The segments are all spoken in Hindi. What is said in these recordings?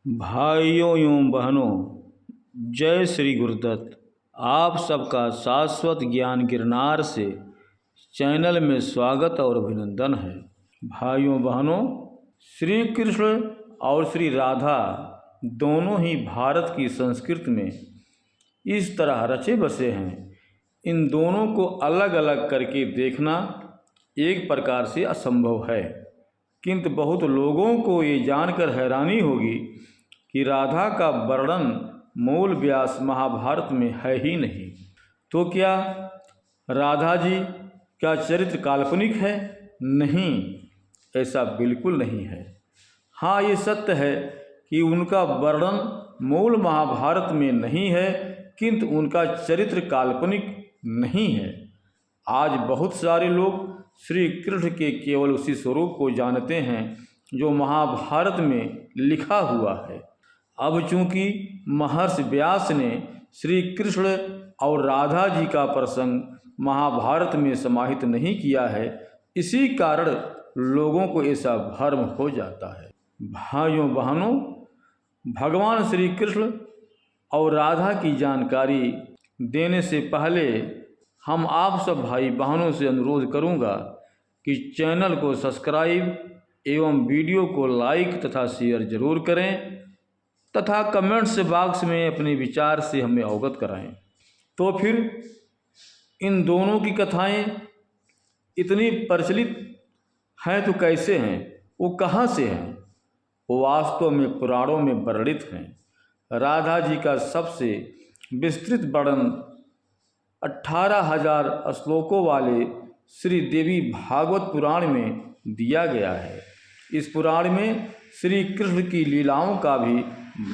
भाइयों एवं बहनों, जय श्री गुरुदत्त। आप सबका शाश्वत ज्ञान गिरनार से चैनल में स्वागत और अभिनंदन है। भाइयों बहनों, श्री कृष्ण और श्री राधा दोनों ही भारत की संस्कृति में इस तरह रचे बसे हैं। इन दोनों को अलग अलग करके देखना एक प्रकार से असंभव है, किंतु बहुत लोगों को ये जानकर हैरानी होगी कि राधा का वर्णन मूल व्यास महाभारत में है ही नहीं। तो क्या राधा जी का चरित्र काल्पनिक है? नहीं, ऐसा बिल्कुल नहीं है। हाँ, ये सत्य है कि उनका वर्णन मूल महाभारत में नहीं है, किंतु उनका चरित्र काल्पनिक नहीं है। आज बहुत सारे लोग श्री कृष्ण के केवल उसी स्वरूप को जानते हैं जो महाभारत में लिखा हुआ है। अब चूंकि महर्षि व्यास ने श्री कृष्ण और राधा जी का प्रसंग महाभारत में समाहित नहीं किया है, इसी कारण लोगों को ऐसा भ्रम हो जाता है। भाइयों बहनों, भगवान श्री कृष्ण और राधा की जानकारी देने से पहले हम आप सब भाई बहनों से अनुरोध करूंगा कि चैनल को सब्सक्राइब एवं वीडियो को लाइक तथा शेयर जरूर करें तथा कमेंट्स बॉक्स में अपने विचार से हमें अवगत कराएं। तो फिर इन दोनों की कथाएं इतनी प्रचलित हैं तो कैसे हैं? वो कहाँ से हैं? वो वास्तव में पुराणों में वर्णित हैं। राधा जी का सबसे विस्तृत वर्णन 18,000 श्लोकों वाले श्री देवी भागवत पुराण में दिया गया है। इस पुराण में श्री कृष्ण की लीलाओं का भी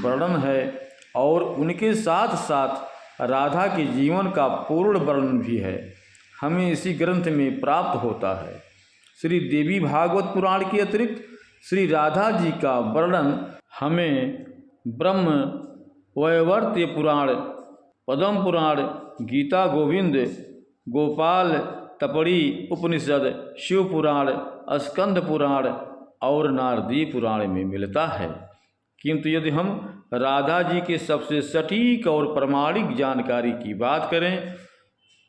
वर्णन है और उनके साथ साथ राधा के जीवन का पूर्ण वर्णन भी है। हमें इसी ग्रंथ में प्राप्त होता है। श्री देवी भागवत पुराण के अतिरिक्त श्री राधा जी का वर्णन हमें ब्रह्म वैवर्त्य पुराण, पद्म पुराण, गीता गोविंद, गोपाल तपड़ी उपनिषद, शिव पुराण, स्कंद पुराण और नारदी पुराण में मिलता है। किंतु यदि हम राधा जी के सबसे सटीक और प्रामाणिक जानकारी की बात करें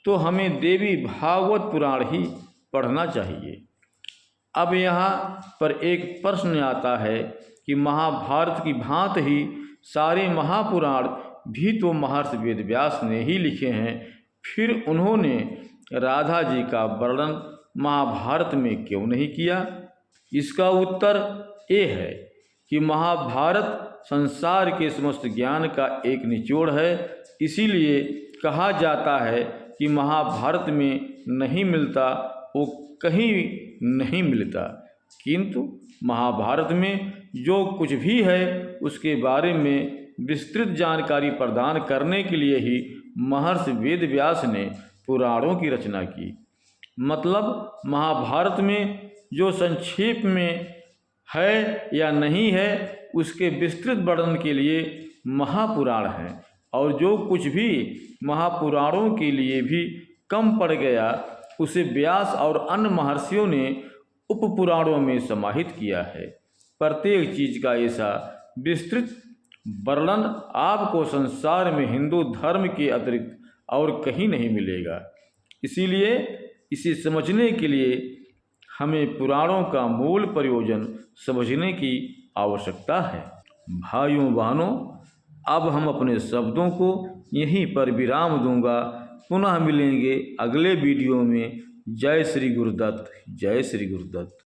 तो हमें देवी भागवत पुराण ही पढ़ना चाहिए। अब यहाँ पर एक प्रश्न आता है कि महाभारत की भांति ही सारे महापुराण भी तो महर्षि वेदव्यास ने ही लिखे हैं, फिर उन्होंने राधा जी का वर्णन महाभारत में क्यों नहीं किया? इसका उत्तर ये है कि महाभारत संसार के समस्त ज्ञान का एक निचोड़ है। इसीलिए कहा जाता है कि महाभारत में नहीं मिलता वो कहीं नहीं मिलता, किंतु महाभारत में जो कुछ भी है उसके बारे में विस्तृत जानकारी प्रदान करने के लिए ही महर्षि वेदव्यास ने पुराणों की रचना की। मतलब महाभारत में जो संक्षेप में है या नहीं है उसके विस्तृत वर्णन के लिए महापुराण है, और जो कुछ भी महापुराणों के लिए भी कम पड़ गया उसे व्यास और अन्य महर्षियों ने उपपुराणों में समाहित किया है। प्रत्येक चीज़ का ऐसा विस्तृत वर्णन आपको संसार में हिंदू धर्म के अतिरिक्त और कहीं नहीं मिलेगा। इसीलिए इसे समझने के लिए हमें पुराणों का मूल प्रयोजन समझने की आवश्यकता है। भाइयों बहनों, अब हम अपने शब्दों को यहीं पर विराम दूंगा। पुनः मिलेंगे अगले वीडियो में। जय श्री गुरुदत्त, जय श्री गुरुदत्त।